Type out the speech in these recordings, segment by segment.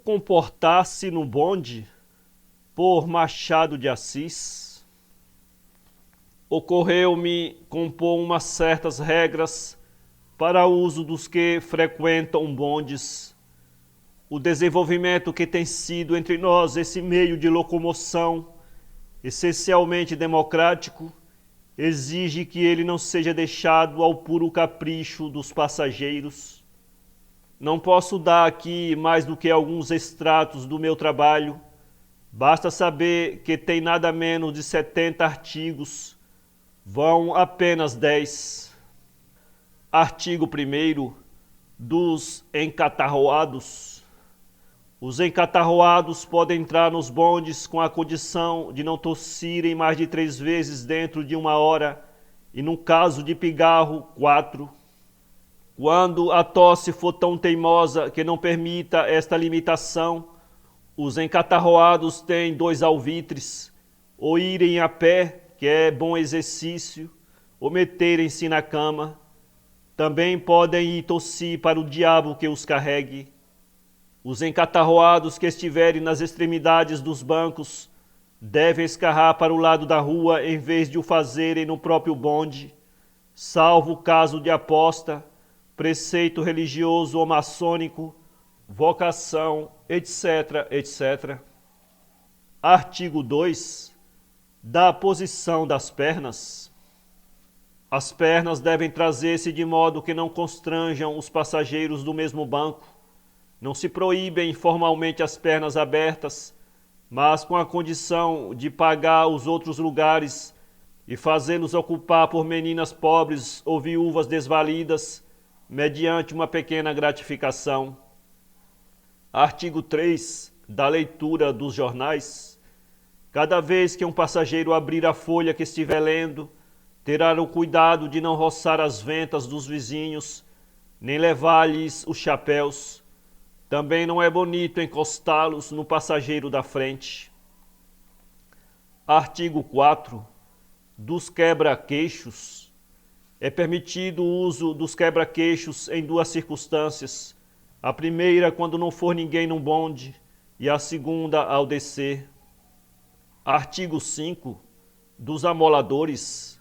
comportar-se no bonde, por Machado de Assis. Ocorreu-me compor umas certas regras para o uso dos que frequentam bondes. O desenvolvimento que tem sido entre nós esse meio de locomoção, essencialmente democrático, exige que ele não seja deixado ao puro capricho dos passageiros. Não posso dar aqui mais do que alguns extratos do meu trabalho. Basta saber que tem nada menos de 70 artigos. Vão apenas 10. Artigo 1º dos encatarroados. Os encatarroados podem entrar nos bondes com a condição de não tossirem mais de 3 vezes dentro de 1 hora e, no caso de pigarro, 4. Quando a tosse for tão teimosa que não permita esta limitação, os encatarroados têm 2 alvitres: ou irem a pé, que é bom exercício, ou meterem-se na cama. Também podem ir tossir para o diabo que os carregue. Os encatarroados que estiverem nas extremidades dos bancos devem escarrar para o lado da rua em vez de o fazerem no próprio bonde, salvo o caso de aposta, preceito religioso ou maçônico, vocação, etc, etc. Artigo 2. Da posição das pernas. As pernas devem trazer-se de modo que não constranjam os passageiros do mesmo banco. Não se proíbem formalmente as pernas abertas, mas com a condição de pagar os outros lugares e fazê-los ocupar por meninas pobres ou viúvas desvalidas, mediante uma pequena gratificação. Artigo 3. Da leitura dos jornais. Cada vez que um passageiro abrir a folha que estiver lendo, terá o cuidado de não roçar as ventas dos vizinhos, nem levar-lhes os chapéus. Também não é bonito encostá-los no passageiro da frente. Artigo 4. Dos quebra-queixos. É permitido o uso dos quebra-queixos em 2 circunstâncias. A primeira, quando não for ninguém no bonde, e a segunda, ao descer. Artigo 5. Dos amoladores.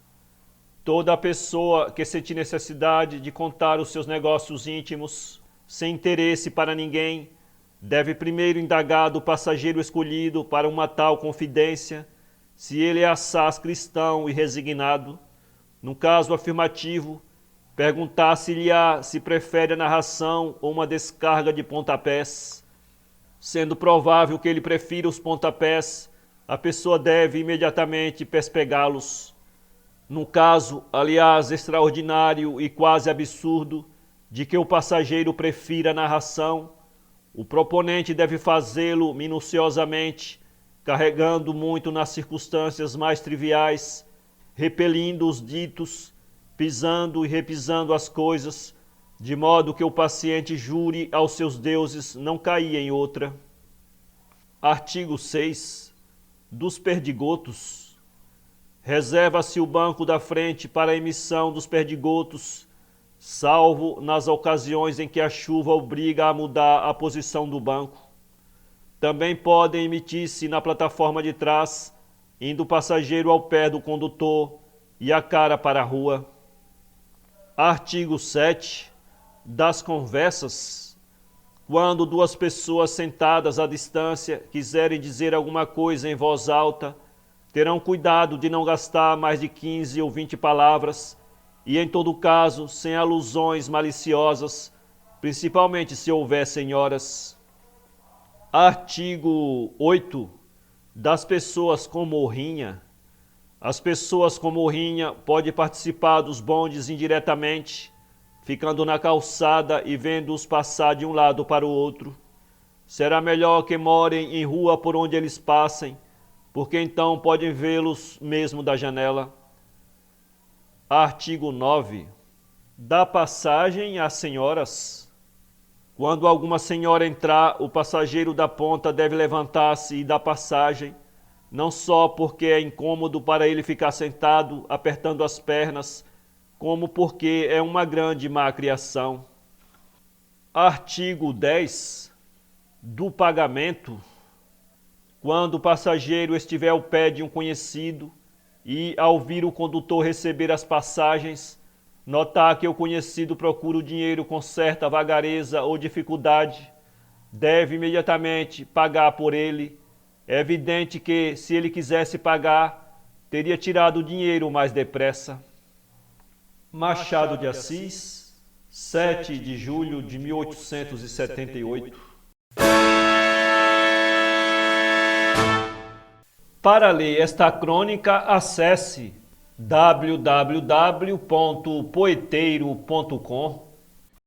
Toda pessoa que sentir necessidade de contar os seus negócios íntimos, sem interesse para ninguém, deve primeiro indagar do passageiro escolhido para uma tal confidência, se ele é assaz cristão e resignado. No caso afirmativo, perguntar-se-lhe-á se prefere a narração ou uma descarga de pontapés. Sendo provável que ele prefira os pontapés, a pessoa deve imediatamente pespegá-los. No caso, aliás, extraordinário e quase absurdo, de que o passageiro prefira a narração, o proponente deve fazê-lo minuciosamente, carregando muito nas circunstâncias mais triviais, repelindo os ditos, pisando e repisando as coisas, de modo que o paciente jure aos seus deuses não cair em outra. Artigo 6. Dos perdigotos. Reserva-se o banco da frente para a emissão dos perdigotos, salvo nas ocasiões em que a chuva obriga a mudar a posição do banco. Também podem emitir-se na plataforma de trás, indo o passageiro ao pé do condutor e a cara para a rua. Artigo 7. Das conversas. Quando 2 pessoas sentadas à distância quiserem dizer alguma coisa em voz alta, terão cuidado de não gastar mais de 15 ou 20 palavras e, em todo caso, sem alusões maliciosas, principalmente se houver senhoras. Artigo 8. Das pessoas com morrinha. As pessoas com morrinha podem participar dos bondes indiretamente, ficando na calçada e vendo-os passar de um lado para o outro. Será melhor que morem em rua por onde eles passem, porque então podem vê-los mesmo da janela. Artigo 9. Da passagem às senhoras. Quando alguma senhora entrar, o passageiro da ponta deve levantar-se e dar passagem, não só porque é incômodo para ele ficar sentado, apertando as pernas, como porque é uma grande má criação. Artigo 10. do pagamento, quando o passageiro estiver ao pé de um conhecido e, ao vir o condutor receber as passagens, notar que o conhecido procura o dinheiro com certa vagareza ou dificuldade, deve imediatamente pagar por ele. É evidente que, se ele quisesse pagar, teria tirado o dinheiro mais depressa. Machado de Assis, 7 de julho de 1878. Para ler esta crônica, acesse www.poeteiro.com.